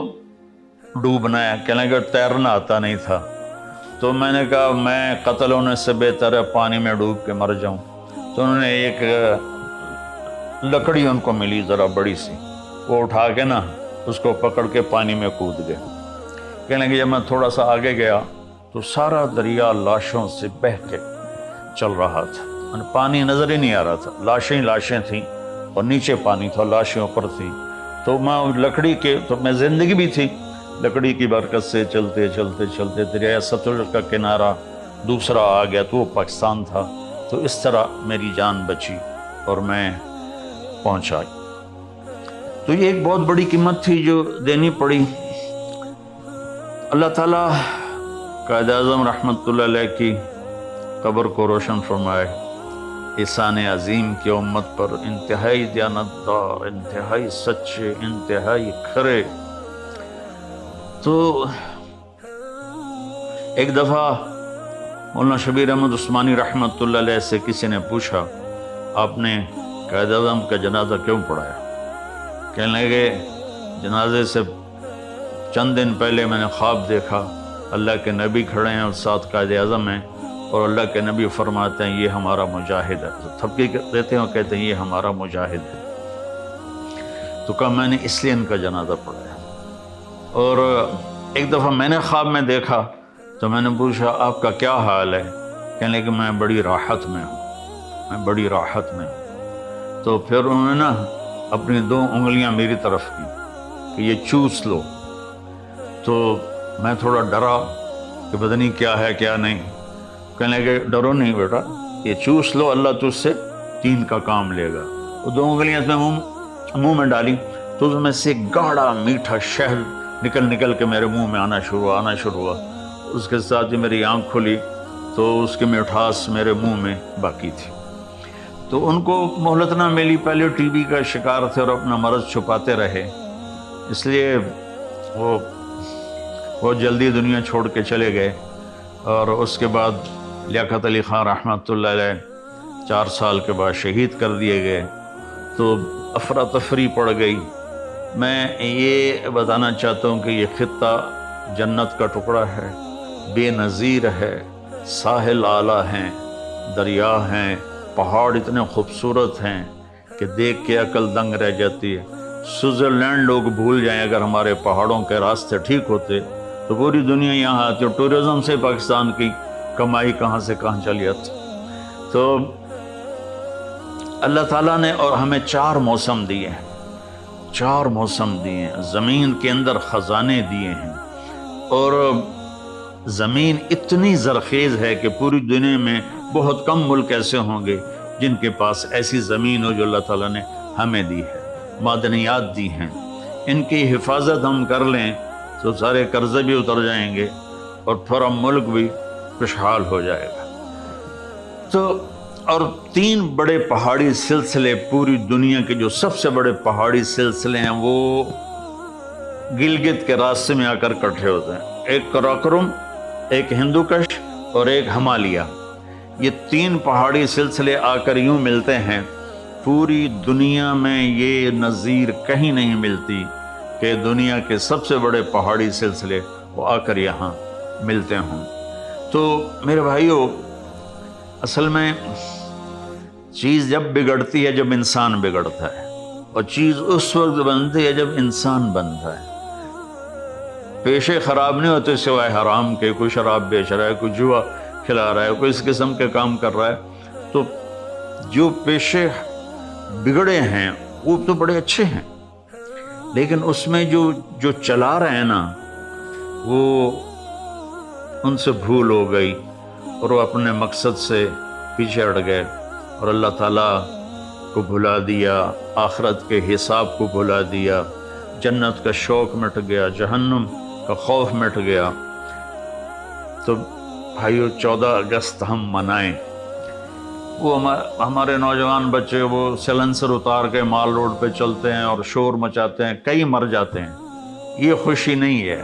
ڈوبنا ہے، کہنے کہ تیرنا آتا نہیں تھا۔ تو میں نے کہا میں قتل ہونے سے بہتر ہے پانی میں ڈوب کے مر جاؤں۔ تو انہوں نے ایک لکڑی ان کو ملی ذرا بڑی سی، وہ اٹھا کے نا اس کو پکڑ کے پانی میں کود گئے۔ کہنے کہ جب میں تھوڑا سا آگے گیا تو سارا دریا لاشوں سے بہہ کے چل رہا تھا، پانی نظر ہی نہیں آ رہا تھا، لاشیں ہی لاشیں تھیں اور نیچے پانی تھا، لاشیں اوپر تھیں۔ تو میں لکڑی کے تو میں زندگی بھی تھی، لکڑی کی برکت سے چلتے چلتے چلتے دریائے ستلج کا کنارہ دوسرا آ گیا تو وہ پاکستان تھا۔ تو اس طرح میری جان بچی اور میں پہنچا۔ تو یہ ایک بہت بڑی قیمت تھی جو دینی پڑی۔ اللہ تعالیٰ قائد اعظم رحمۃ اللہ علیہ کی قبر کو روشن فرمائے، احسان عظیم کی امت پر، انتہائی دیانتدار، انتہائی سچے، انتہائی کھرے۔ تو ایک دفعہ مولانا شبیر احمد عثمانی رحمۃ اللہ علیہ سے کسی نے پوچھا آپ نے قائد اعظم کا جنازہ کیوں پڑھایا؟ کہنے لگے جنازے سے چند دن پہلے میں نے خواب دیکھا اللہ کے نبی کھڑے ہیں اور ساتھ قائد اعظم ہیں، اور اللہ کے نبی فرماتے ہیں یہ ہمارا مجاہد ہے، تھپکی دیتے ہیں اور کہتے ہیں یہ ہمارا مجاہد ہے۔ تو کہا میں نے اس لیے ان کا جنازہ پڑھایا۔ اور ایک دفعہ میں نے خواب میں دیکھا تو میں نے پوچھا آپ کا کیا حال ہے؟ کہنے لگے میں بڑی راحت میں ہوں، میں بڑی راحت میں ہوں۔ تو پھر انہوں نے نا اپنی 2 انگلیاں میری طرف کی کہ یہ چوس لو۔ تو میں تھوڑا ڈرا کہ پتہ نہیں کیا ہے کیا نہیں۔ کہنے لگے ڈرو نہیں بیٹا، یہ چوس لو، اللہ تجھ سے 3 کا کام لے گا۔ وہ 2 انگلیاں میں منہ میں ڈالی تو اس میں سے گاڑھا میٹھا شہد نکل کے میرے منہ میں آنا شروع ہوا۔ اس کے ساتھ ہی میری آنکھ کھلی تو اس کی مٹھاس میرے منہ میں باقی تھی۔ تو ان کو مہلت نہ ملی، پہلے ٹی بی کا شکار تھے اور اپنا مرض چھپاتے رہے، اس لیے وہ جلدی دنیا چھوڑ کے چلے گئے۔ اور اس کے بعد لیاقت علی خان رحمۃ اللہ علیہ 4 سال کے بعد شہید کر دیے گئے۔ تو افراتفری پڑ گئی۔ میں یہ بتانا چاہتا ہوں کہ یہ خطہ جنت کا ٹکڑا ہے، بے نظیر ہے، ساحل اعلیٰ ہیں، دریا ہیں، پہاڑ اتنے خوبصورت ہیں کہ دیکھ کے عقل دنگ رہ جاتی ہے۔ سوئٹزرلینڈ لوگ بھول جائیں، اگر ہمارے پہاڑوں کے راستے ٹھیک ہوتے تو پوری دنیا یہاں آتی، اور ٹورزم سے پاکستان کی کمائی کہاں سے کہاں چلی جاتی۔ تو اللہ تعالیٰ نے اور ہمیں 4 موسم دیے ہیں، 4 موسم دیے ہیں، زمین کے اندر خزانے دیے ہیں، اور زمین اتنی زرخیز ہے کہ پوری دنیا میں بہت کم ملک ایسے ہوں گے جن کے پاس ایسی زمین ہو جو اللہ تعالیٰ نے ہمیں دی ہے، معدنیات دی ہیں۔ ان کی حفاظت ہم کر لیں تو سارے قرضے بھی اتر جائیں گے اور پورا ملک بھی خوشحال ہو جائے گا۔ تو اور 3 بڑے پہاڑی سلسلے پوری دنیا کے جو سب سے بڑے پہاڑی سلسلے ہیں وہ گلگت کے راستے میں آ کر اکٹھے ہوتے ہیں، ایک قراقرم، ایک ہندوکش اور ایک ہمالیہ۔ یہ 3 پہاڑی سلسلے آ کر یوں ملتے ہیں، پوری دنیا میں یہ نظیر کہیں نہیں ملتی کہ دنیا کے سب سے بڑے پہاڑی سلسلے وہ آ کر یہاں ملتے ہوں۔ تو میرے بھائیو، اصل میں چیز جب بگڑتی ہے جب انسان بگڑتا ہے، اور چیز اس وقت بنتی ہے جب انسان بنتا ہے۔ پیشے خراب نہیں ہوتے سوائے حرام کے، کوئی شراب بیچ رہا ہے، کوئی جوا کھلا رہا ہے، کوئی اس قسم کے کام کر رہا ہے، تو جو پیشے بگڑے ہیں وہ تو بڑے اچھے ہیں، لیکن اس میں جو چلا رہے ہیں نا وہ ان سے بھول ہو گئی اور وہ اپنے مقصد سے پیچھے ہٹ گئے اور اللہ تعالیٰ کو بھلا دیا، آخرت کے حساب کو بھلا دیا، جنت کا شوق مٹ گیا، جہنم کا خوف مٹ گیا۔ تو بھائیو 14 اگست ہم منائیں۔ وہ ہمارے نوجوان بچے وہ سیلنسر اتار کے مال روڈ پہ چلتے ہیں اور شور مچاتے ہیں، کئی مر جاتے ہیں، یہ خوشی نہیں ہے۔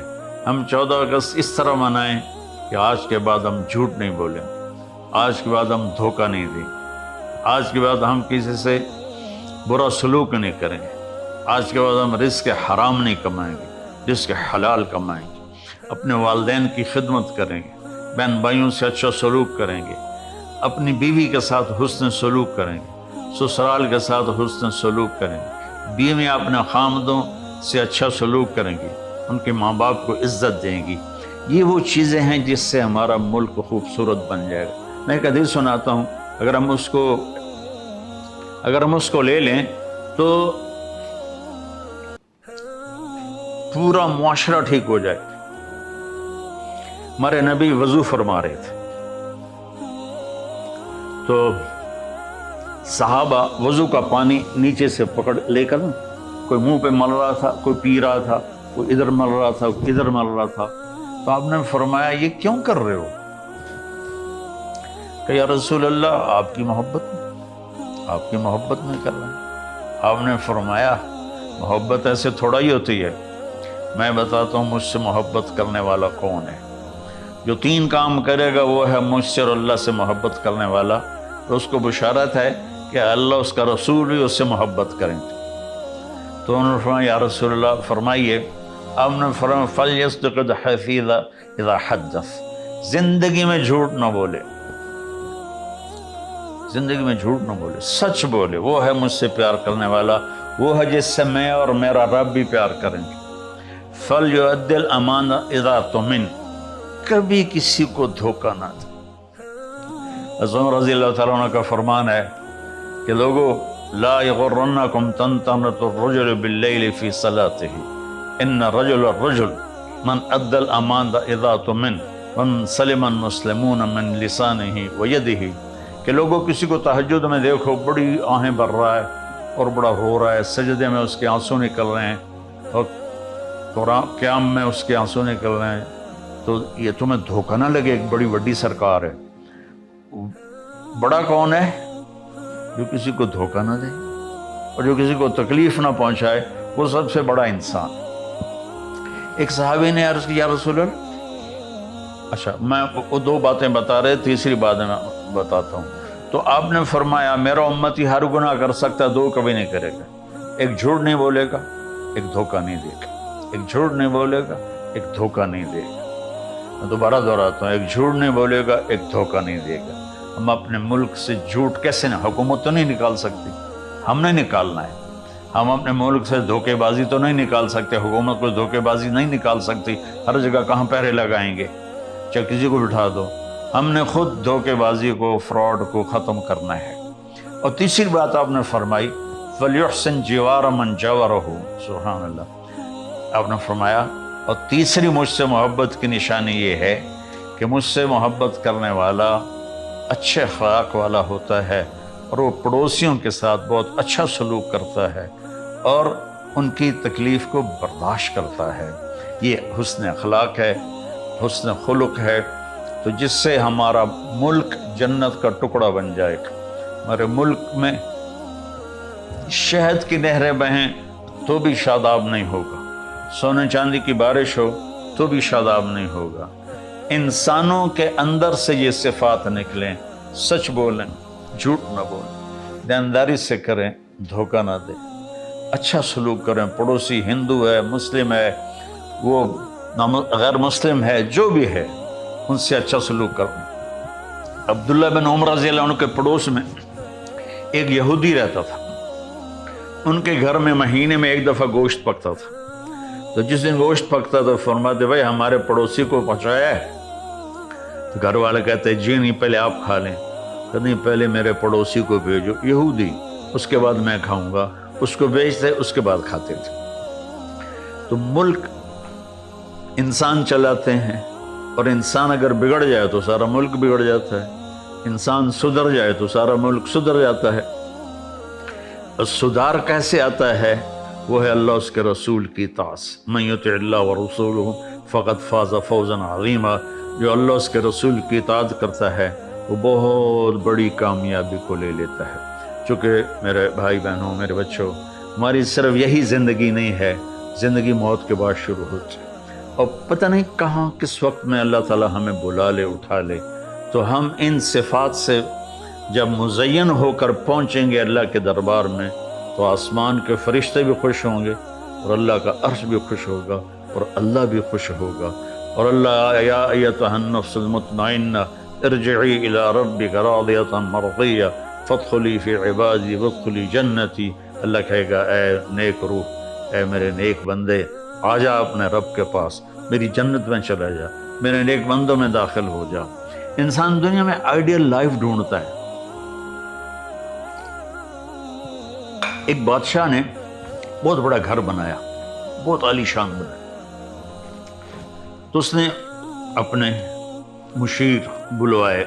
ہم 14 اگست اس طرح منائیں کہ آج کے بعد ہم جھوٹ نہیں بولیں، آج کے بعد ہم دھوکہ نہیں دیں، آج کے بعد ہم کسی سے برا سلوک نہیں کریں گے، آج کے بعد ہم رزق حرام نہیں کمائیں گے، رزق حلال کمائیں گے، اپنے والدین کی خدمت کریں گے، بہن بھائیوں سے اچھا سلوک کریں گے، اپنی بیوی کے ساتھ حسن سلوک کریں گے، سسرال کے ساتھ حسن سلوک کریں گے، بیوی اپنے خامدوں سے اچھا سلوک کریں گی، ان کے ماں باپ کو عزت دیں گی۔ یہ وہ چیزیں ہیں جس سے ہمارا ملک خوبصورت بن جائے گا۔ میں ایک حدیث سناتا ہوں، اگر ہم اس کو لے لیں تو پورا معاشرہ ٹھیک ہو جائے۔ ہمارے نبی وضو فرما رہے تھے تو صحابہ وضو کا پانی نیچے سے پکڑ لے کر کوئی منہ پہ مل رہا تھا، کوئی پی رہا تھا، کوئی ادھر مل رہا تھا، کوئی ادھر مل رہا تھا، تو آپ نے فرمایا یہ کیوں کر رہے ہو؟ کہ یا رسول اللہ آپ کی محبت میں کر رہے ہیں۔ آپ نے فرمایا محبت ایسے تھوڑا ہی ہوتی ہے، میں بتاتا ہوں مجھ سے محبت کرنے والا کون ہے۔ جو 3 کام کرے گا وہ ہے مجھ سے اور اللہ سے محبت کرنے والا، تو اس کو بشارت ہے کہ اللہ اس کا رسول بھی اس سے محبت کریں گے۔ تو انہوں نے فرمایا یا رسول اللہ فرمائیے، آپ نے فرمایا فَلْيَصْدِقِ الْحَدِيثَ إِذَا حَدَّثَ، زندگی میں جھوٹ نہ بولے، زندگی میں جھوٹ نہ بولے، سچ بولے، وہ ہے مجھ سے پیار کرنے والا، وہ ہے جس سے میں اور میرا رب بھی پیار کریں گے۔ فَلْيُؤَدِّ الْأَمَانَةَ إِذَا اؤْتُمِنَ، کبھی کسی کو دھوکہ نہ دے۔ حضرت عمر رضی اللہ تعالیٰ عنہ کا فرمان ہے کہ لوگوں لا یغرنکم تنطنط الرجل باللیل فی صلاته ان رجل الرجل من ادى الامانة اذا اؤتمن ومن سلم المسلمون من لسانه ويده، کہ لوگوں کسی کو تہجد میں دیکھو بڑی آہیں بھر رہا ہے اور بڑا رو رہا ہے، سجدے میں اس کے آنسو نکل رہے ہیں اور قیام میں اس کے آنسو نکل رہے ہیں، تو یہ تمہیں دھوکہ نہ لگے، ایک بڑی وڈی سرکار ہے۔ بڑا کون ہے؟ جو کسی کو دھوکہ نہ دے اور جو کسی کو تکلیف نہ پہنچائے، وہ سب سے بڑا انسان۔ ایک صحابی نے عرض کی یا رسول اللہ، اچھا میں وہ 2 باتیں بتا رہے، تیسری بات میں بتاتا ہوں۔ تو آپ نے فرمایا میرا امتی ہر گناہ کر سکتا، 2 کبھی نہیں کرے گا، ایک جھوٹ نہیں بولے گا، ایک دھوکہ نہیں دے گا، ایک جھوٹ نہیں بولے گا، ایک دھوکہ نہیں دے گا۔ میں دوبارہ دہراتا ہوں، ایک جھوٹ نہیں بولے گا، ایک دھوکہ نہیں دے گا۔ ہم اپنے ملک سے جھوٹ کیسے نہ، حکومت تو نہیں نکال سکتی، ہم نے نکالنا ہے۔ ہم اپنے ملک سے دھوکے بازی تو نہیں نکال سکتے، حکومت کو دھوکے بازی نہیں نکال سکتی، ہر جگہ کہاں پہرے لگائیں گے، چاہے کسی کو بٹھا دو۔ ہم نے خود دھوکے بازی کو، فراڈ کو ختم کرنا ہے۔ اور تیسری بات آپ نے فرمائی فَلْيُحْسِنْ جِوَارَ مَنْ جَوَرَهُ، سبحان اللہ۔ آپ نے فرمایا اور تیسری مجھ سے محبت کی نشانی یہ ہے کہ مجھ سے محبت کرنے والا اچھے اخلاق والا ہوتا ہے اور وہ پڑوسیوں کے ساتھ بہت اچھا سلوک کرتا ہے اور ان کی تکلیف کو برداشت کرتا ہے۔ یہ حسن اخلاق ہے، حسن خلق ہے، تو جس سے ہمارا ملک جنت کا ٹکڑا بن جائے گا۔ ہمارے ملک میں شہد کی نہریں بہیں تو بھی شاداب نہیں ہوگا، سونے چاندی کی بارش ہو تو بھی شاداب نہیں ہوگا۔ انسانوں کے اندر سے یہ صفات نکلیں، سچ بولیں، جھوٹ نہ بولیں، دینداری سے کریں، دھوکہ نہ دیں، اچھا سلوک کریں، پڑوسی ہندو ہے، مسلم ہے، وہ غیر مسلم ہے، جو بھی ہے ان سے اچھا سلوک کریں۔ عبداللہ بن عمر رضی اللہ عنہ کے پڑوس میں ایک یہودی رہتا تھا، ان کے گھر میں مہینے میں 1 دفعہ گوشت پکتا تھا، تو جس دن گوشت پکتا تو فرماتے بھائی ہمارے پڑوسی کو پہنچایا ہے؟ تو گھر والے کہتے جی نہیں، پہلے آپ کھا لیں۔ کہ نہیں، پہلے میرے پڑوسی کو بھیجو، یہودی، اس کے بعد میں کھاؤں گا۔ اس کو بھیجتے، اس کے بعد کھاتے تھے۔ تو ملک انسان چلاتے ہیں، اور انسان اگر بگڑ جائے تو سارا ملک بگڑ جاتا ہے، انسان سدھر جائے تو سارا ملک سدھر جاتا ہے۔ اور سدھار کیسے آتا ہے؟ وہ ہے اللہ اس کے رسول کی اطاعت۔ من یطع اللہ ورسولہ فقد فاز فوزا عظیما، جو اللہ اس کے رسول کی اطاعت کرتا ہے وہ بہت بڑی کامیابی کو لے لیتا ہے۔ چونکہ میرے بھائی بہنوں، میرے بچوں، ہماری صرف یہی زندگی نہیں ہے، زندگی موت کے بعد شروع ہوتی ہے۔ اور پتہ نہیں کہاں کس وقت میں اللہ تعالیٰ ہمیں بلا لے اٹھا لے، تو ہم ان صفات سے جب مزین ہو کر پہنچیں گے اللہ کے دربار میں تو آسمان کے فرشتے بھی خوش ہوں گے اور اللہ کا عرش بھی خوش ہوگا اور اللہ بھی خوش ہوگا، اور اللہ یا ایتھا النفس المطمئنہ ارجعی الی ربک راضیۃ مرضیہ فادخلی فی عبادی وادخلی جنتی، اللہ کہے گا اے نیک روح، اے میرے نیک بندے، آ جا اپنے رب کے پاس، میری جنت میں چلا جا، میرے نیک بندوں میں داخل ہو جا۔ انسان دنیا میں آئیڈیل لائف ڈھونڈتا ہے۔ ایک بادشاہ نے بہت بڑا گھر بنایا، بہت عالی شان بنایا، تو اس نے اپنے مشیر بلوائے،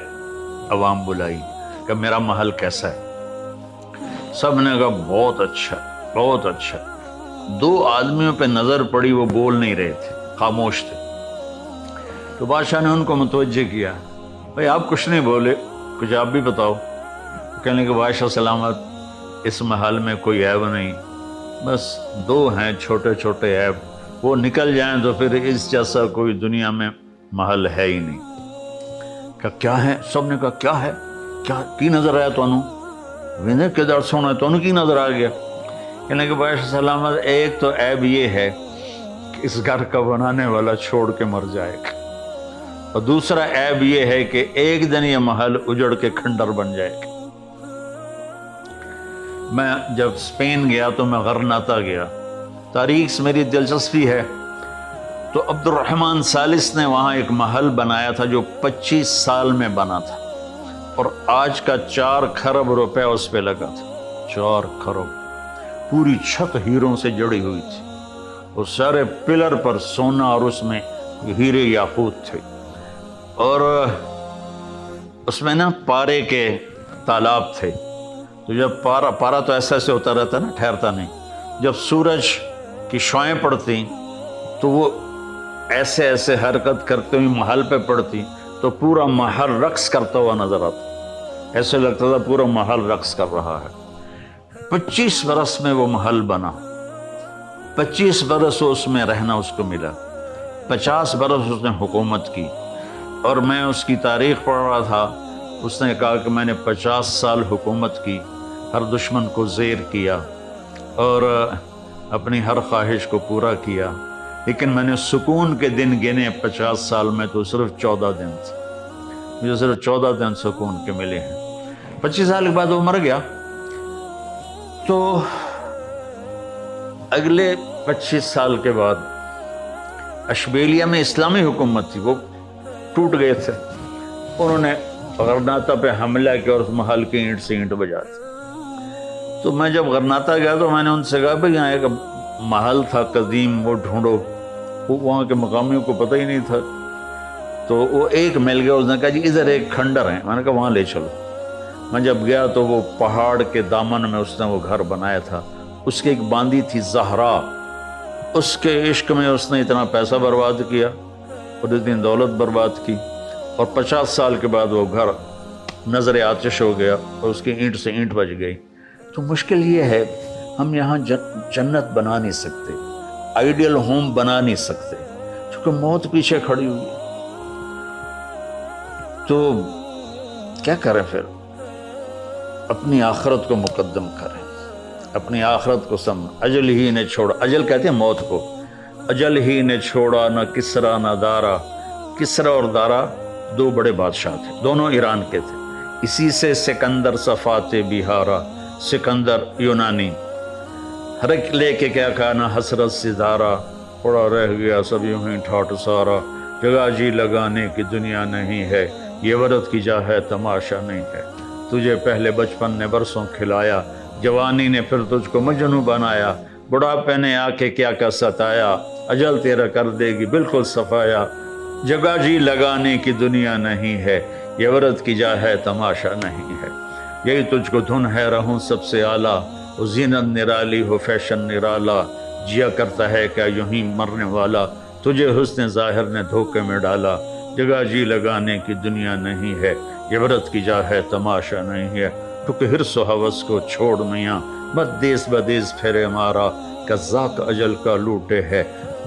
عوام بلائی کہ میرا محل کیسا ہے؟ سب نے کہا بہت اچھا، بہت اچھا۔ دو آدمیوں پہ نظر پڑی، وہ بول نہیں رہے تھے، خاموش تھے۔ تو بادشاہ نے ان کو متوجہ کیا، بھائی آپ کچھ نہیں بولے، کچھ آپ بھی بتاؤ۔ کہنے کہ بادشاہ سلامت، اس محل میں کوئی عیب نہیں، بس دو ہیں چھوٹے چھوٹے عیب، وہ نکل جائیں تو پھر اس جیسا کوئی دنیا میں محل ہے ہی نہیں۔ کہ کیا ہے؟ سب نے کہا کیا ہے، کیا کی نظر آیا تانوں؟ ویندے کدھر سونا تانوں کی نظر آ گیا؟ کہنے کہ بادشاہ سلامت، ایک تو عیب یہ ہے کہ اس گھر کا بنانے والا چھوڑ کے مر جائے گا، اور دوسرا عیب یہ ہے کہ ایک دن یہ محل اجڑ کے کھنڈر بن جائے گا۔ میں جب اسپین گیا تو میں غرناطہ گیا، تاریخ سے میری دلچسپی ہے، تو عبد الرحمن ثالث نے وہاں ایک محل بنایا تھا جو 25 سال میں بنا تھا، اور آج کا 4 کھرب روپے اس پہ لگا تھا، 4 کھرب، پوری چھت ہیروں سے جڑی ہوئی تھی، اور سارے پلر پر سونا اور اس میں ہیرے یاقوت تھے، اور اس میں نا پارے کے تالاب تھے۔ تو جب پارا تو ایسا ایسے ہوتا رہتا نا، ٹھہرتا نہیں، جب سورج کی شعائیں پڑتی تو وہ ایسے ایسے حرکت کرتے ہوئے محل پہ پڑتی تو پورا محل رقص کرتا ہوا نظر آتا، ایسے لگتا تھا پورا محل رقص کر رہا ہے۔ 25 برس میں وہ محل بنا، 25 برس اس میں رہنا اس کو ملا، 50 برس اس نے حکومت کی، اور میں اس کی تاریخ پڑھ رہا تھا، اس نے کہا کہ میں نے 50 سال حکومت کی، ہر دشمن کو زیر کیا اور اپنی ہر خواہش کو پورا کیا، لیکن میں نے سکون کے دن گنے 50 سال میں تو صرف 14 دن تھے، مجھے صرف 14 دن سکون کے ملے ہیں۔ 25 سال کے بعد وہ مر گیا، تو اگلے 25 سال کے بعد اشبیلیہ میں اسلامی حکومت تھی، وہ ٹوٹ گئے تھے، انہوں نے غرناطہ پہ حملہ کیا اور اس محل کی اینٹ سے اینٹ بجا دی۔ تو میں جب غرناطہ گیا تو میں نے ان سے کہا بھائی یہاں ایک محل تھا قدیم، وہ ڈھونڈو، وہاں کے مقامیوں کو پتہ ہی نہیں تھا، تو وہ ایک مل گیا، اس نے کہا جی ادھر ایک کھنڈر ہے، میں نے کہا وہاں لے چلو۔ میں جب گیا تو وہ پہاڑ کے دامن میں اس نے وہ گھر بنایا تھا، اس کی ایک باندی تھی زہرا، اس کے عشق میں اس نے اتنا پیسہ برباد کیا اور اتنی دولت برباد کی، اور 50 سال کے بعد وہ گھر نظر آتش ہو گیا اور اس کی اینٹ سے اینٹ بج گئی۔ تو مشکل یہ ہے، ہم یہاں جنت بنا نہیں سکتے، آئیڈیل ہوم بنا نہیں سکتے، کیونکہ موت پیچھے کھڑی ہوئی ہے۔ تو کیا کریں پھر؟ اپنی آخرت کو مقدم کریں، اپنی آخرت کو سمجھ۔ اجل ہی نے چھوڑا، اجل کہتے ہیں موت کو، اجل ہی نے چھوڑا نہ کسرا نہ دارا۔ کسرا اور دارا 2 بڑے بادشاہ تھے، دونوں ایران کے تھے، اسی سے سکندر صفات بہارا، سکندر یونانی، ہر ایک لے کے کیا کہا نہ حسرت ستارہ، پڑا رہ گیا سب یوں ہی ٹھاٹ سارا، جگہ جی لگانے کی دنیا نہیں ہے، یہ ورد کی جا ہے تماشا نہیں ہے، تجھے پہلے بچپن نے برسوں کھلایا، جوانی نے پھر تجھ کو مجنوں بنایا، بڑھاپے نے آ کے کیا کیا ستایا، اجل تیرا کر دے گی بالکل صفایا، جگہ جی لگانے کی دنیا نہیں ہے، یہ ورد کی جا ہے تماشا نہیں ہے، یہی تجھ کو دھن ہے رہوں سب سے اعلیٰ، وہ زینت نرالی ہو فیشن نرالا، جیا کرتا ہے کیا یوں ہی مرنے والا، تجھے حسن ظاہر نے دھوکے میں ڈالا، جگہ جی لگانے کی دنیا نہیں ہے، یہ ورد کی جا ہے تماشا نہیں ہے، کیونکہ حرص و حوث کو چھوڑ میاں، مت دیس بدیس پھرے مارا، قزاق اجل کا لوٹے ہے،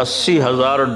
80,000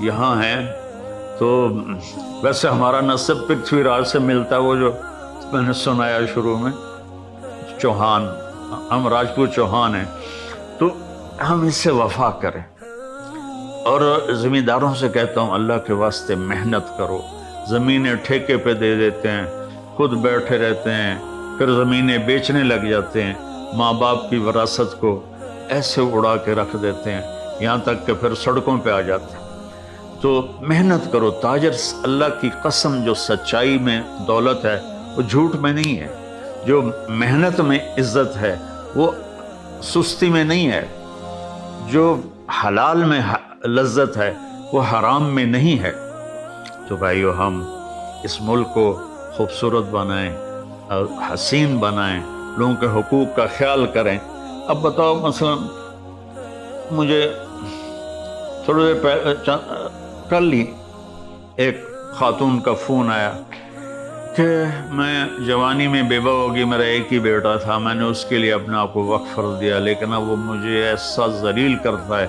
یہاں ہیں تو ویسے ہمارا نسب پرتھوی راج سے ملتا ہے، وہ جو میں نے سنایا شروع میں، چوہان، ہم راجپوت چوہان ہیں، تو ہم اس سے وفا کریں۔ اور زمینداروں سے کہتا ہوں اللہ کے واسطے محنت کرو، زمینیں ٹھیکے پہ دے دیتے ہیں، خود بیٹھے رہتے ہیں، پھر زمینیں بیچنے لگ جاتے ہیں، ماں باپ کی وراثت کو ایسے اڑا کے رکھ دیتے ہیں، یہاں تک کہ پھر سڑکوں پہ آ جاتے ہیں۔ تو محنت کرو، تاجر اللہ کی قسم جو سچائی میں دولت ہے وہ جھوٹ میں نہیں ہے، جو محنت میں عزت ہے وہ سستی میں نہیں ہے، جو حلال میں لذت ہے وہ حرام میں نہیں ہے۔ تو بھائیو، ہم اس ملک کو خوبصورت بنائیں، حسین بنائیں، لوگوں کے حقوق کا خیال کریں۔ اب بتاؤ، مثلا مجھے تھوڑی دیر کل ہی ایک خاتون کا فون آیا کہ میں جوانی میں بیوہ ہوگی، میرا ایک ہی بیٹا تھا، میں نے اس کے لیے اپنے آپ کو وقف کر دیا، لیکن اب وہ مجھے ایسا ذلیل کرتا ہے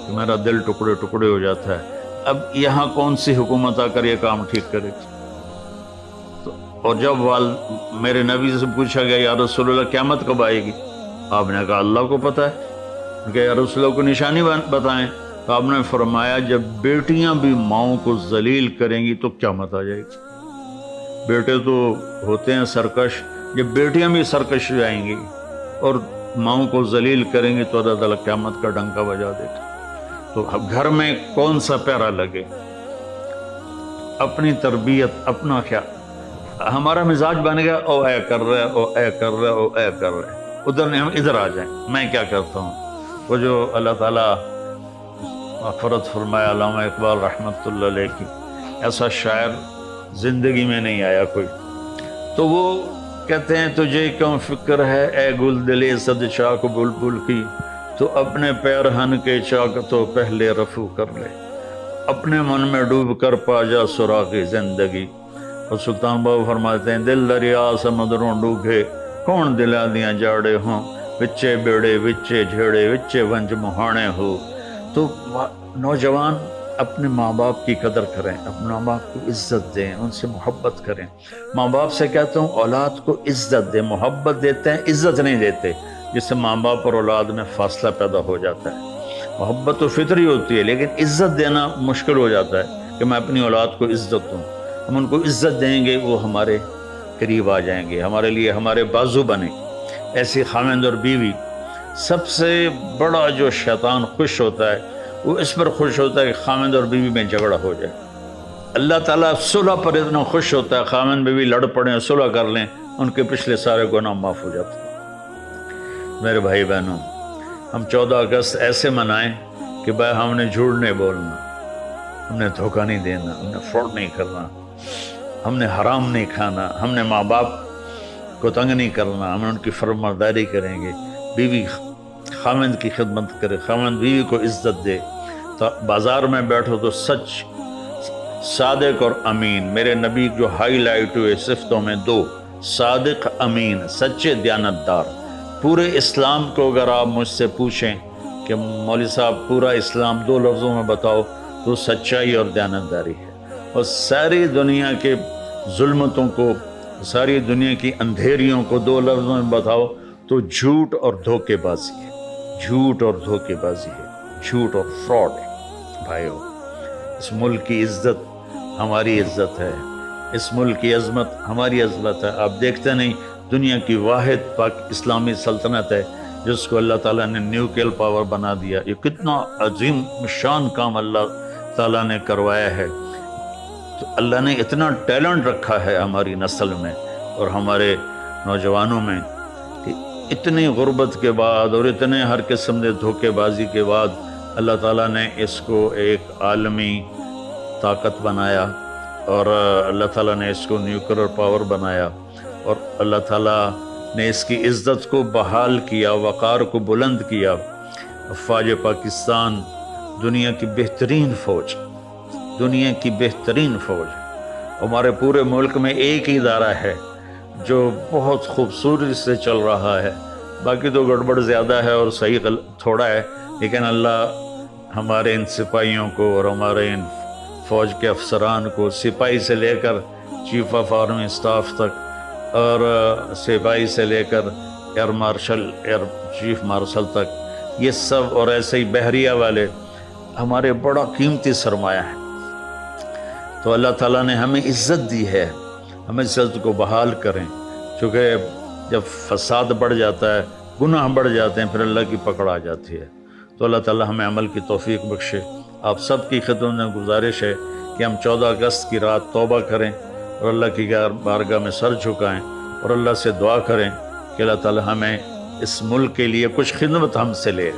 کہ میرا دل ٹکڑے ٹکڑے ہو جاتا ہے۔ اب یہاں کون سی حکومت آ کر یہ کام ٹھیک کرے گی؟ اور جب میرے نبی سے پوچھا گیا یا رسول اللہ قیامت کب آئے گی؟ آپ نے کہا اللہ کو پتہ ہے۔ کہ یا رسول اللہ کو نشانی بتائیں، تو آپ نے فرمایا جب بیٹیاں بھی ماؤں کو ذلیل کریں گی تو قیامت آ جائے گی۔ بیٹے تو ہوتے ہیں سرکش، جب بیٹیاں بھی سرکش ہو جائیں گی اور ماؤں کو ذلیل کریں گی تو اللہ تعالیٰ قیامت کا ڈنکا بجا دے گا۔ تو اب گھر میں کون سا پیرا لگے؟ اپنی تربیت، اپنا خیال۔ ہمارا مزاج بن گیا او اے کر رہا ہے، او اے کر رہا ہے، او اے کر رہا ہے، ادھر نہیں، ہم ادھر آ جائیں۔ میں کیا کرتا ہوں، وہ جو اللہ تعالیٰ مغفرت فرمایا علامہ اقبال رحمۃ اللہ علیہ کی، ایسا شاعر زندگی میں نہیں آیا کوئی، تو وہ کہتے ہیں تجھے کیوں فکر ہے اے گل دلے صد چاک بلبل کی، تو اپنے پیرہن کے چاک تو پہلے رفو کر لے، اپنے من میں ڈوب کر پا جا سراغ زندگی۔ اور سلطان بابا فرماتے ہیں دل دریا سمندروں ڈوبے، کون دلا دیاں جاڑے ہوں، وچے بیڑے وچے جھیڑے وچے ونج مہانے ہو۔ تو نوجوان اپنے ماں باپ کی قدر کریں، اپنے ماں باپ کو عزت دیں، ان سے محبت کریں۔ ماں باپ سے کہتا ہوں اولاد کو عزت دیں، محبت دیتے ہیں، عزت نہیں دیتے، جس سے ماں باپ اور اولاد میں فاصلہ پیدا ہو جاتا ہے۔ محبت تو فطری ہوتی ہے، لیکن عزت دینا مشکل ہو جاتا ہے کہ میں اپنی اولاد کو عزت دوں۔ ہم ان کو عزت دیں گے، وہ ہمارے قریب آ جائیں گے، ہمارے لیے ہمارے بازو بنے۔ ایسی خاوند اور بیوی، سب سے بڑا جو شیطان خوش ہوتا ہے وہ اس پر خوش ہوتا ہے کہ خاوند اور بیوی میں جھگڑا ہو جائے۔ اللہ تعالیٰ صلح پر اتنا خوش ہوتا ہے، خاوند بیوی لڑ پڑیں، صلح کر لیں، ان کے پچھلے سارے گناہ معاف ہو جاتے ہیں۔ میرے بھائی بہنوں، ہم 14 اگست ایسے منائیں کہ بھائی ہم نے جھوٹ نہیں بولنا، ہم نے دھوکہ نہیں دینا، ہم نے فراڈ نہیں کرنا، ہم نے حرام نہیں کھانا، ہم نے ماں باپ کو تنگ نہیں کرنا، ہم ان کی فرمانبرداری کریں گے، بیوی خاوند کی خدمت کرے، خاوند بیوی کو عزت دے۔ تو بازار میں بیٹھو تو سچ، صادق اور امین، میرے نبی جو ہائی لائٹ ہوئے صفتوں میں 2، صادق امین، سچے دیانتدار۔ پورے اسلام کو اگر آپ مجھ سے پوچھیں کہ مولوی صاحب پورا اسلام 2 لفظوں میں بتاؤ تو سچائی اور دیانتداری ہے۔ اور ساری دنیا کے ظلمتوں کو، ساری دنیا کی اندھیریوں کو 2 لفظوں میں بتاؤ تو جھوٹ اور دھوکے بازی ہے، جھوٹ اور دھوکے بازی ہے، جھوٹ اور فراڈ ہے۔ بھائیو، اس ملک کی عزت ہماری عزت ہے، اس ملک کی عظمت ہماری عظمت ہے۔ آپ دیکھتے نہیں، دنیا کی واحد پاک اسلامی سلطنت ہے جس کو اللہ تعالیٰ نے نیوکلیئر پاور بنا دیا۔ یہ کتنا عظیم شان کام اللہ تعالیٰ نے کروایا ہے۔ تو اللہ نے اتنا ٹیلنٹ رکھا ہے ہماری نسل میں اور ہمارے نوجوانوں میں کہ اتنی غربت کے بعد اور اتنے ہر قسم کے دھوکے بازی کے بعد اللہ تعالیٰ نے اس کو ایک عالمی طاقت بنایا، اور اللہ تعالیٰ نے اس کو نیوکلیئر پاور بنایا، اور اللہ تعالیٰ نے اس کی عزت کو بحال کیا، وقار کو بلند کیا۔ افواج پاکستان دنیا کی بہترین فوج، دنیا کی بہترین فوج۔ ہمارے پورے ملک میں ایک ہی ادارہ ہے جو بہت خوبصورتی سے چل رہا ہے، باقی تو گڑبڑ زیادہ ہے اور صحیح تھوڑا ہے، لیکن اللہ ہمارے ان سپاہیوں کو اور ہمارے ان فوج کے افسران کو، سپاہی سے لے کر چیف آف آرمی اسٹاف تک، اور سپاہی سے لے کر air marshal, air chief marshal تک، یہ سب، اور ایسے ہی بحریہ والے ہمارے بڑا قیمتی سرمایہ ہیں۔ تو اللہ تعالیٰ نے ہمیں عزت دی ہے، ہمیں عزت کو بحال کریں، چونکہ جب فساد بڑھ جاتا ہے، گناہ بڑھ جاتے ہیں، پھر اللہ کی پکڑ آ جاتی ہے۔ تو اللہ تعالیٰ ہمیں عمل کی توفیق بخشے۔ آپ سب کی خدمت میں گزارش ہے کہ ہم 14 اگست کی رات توبہ کریں اور اللہ کی بارگاہ میں سر جھکائیں اور اللہ سے دعا کریں کہ اللہ تعالیٰ ہمیں اس ملک کے لیے کچھ خدمت ہم سے لے۔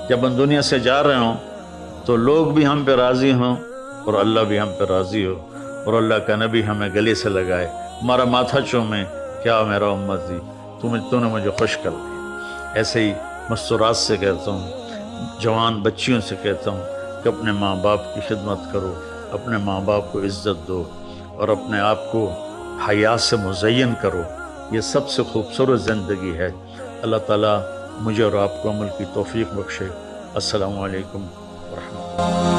جب ہم دنیا سے جا رہے ہوں تو لوگ بھی ہم پہ راضی ہوں اور اللہ بھی ہم پہ راضی ہو، اور اللہ کا نبی ہمیں گلے سے لگائے، ہمارا ماتھا چومے، کیا میرا امتی، تو نے مجھے خوش کر دیا۔ ایسے ہی مستورات سے کہتا ہوں، جوان بچیوں سے کہتا ہوں کہ اپنے ماں باپ کی خدمت کرو، اپنے ماں باپ کو عزت دو، اور اپنے آپ کو حیا سے مزین کرو۔ یہ سب سے خوبصورت زندگی ہے۔ اللہ تعالیٰ مجھے اور آپ کو عمل کی توفیق بخشے۔ السلام علیکم ورحمۃ اللہ۔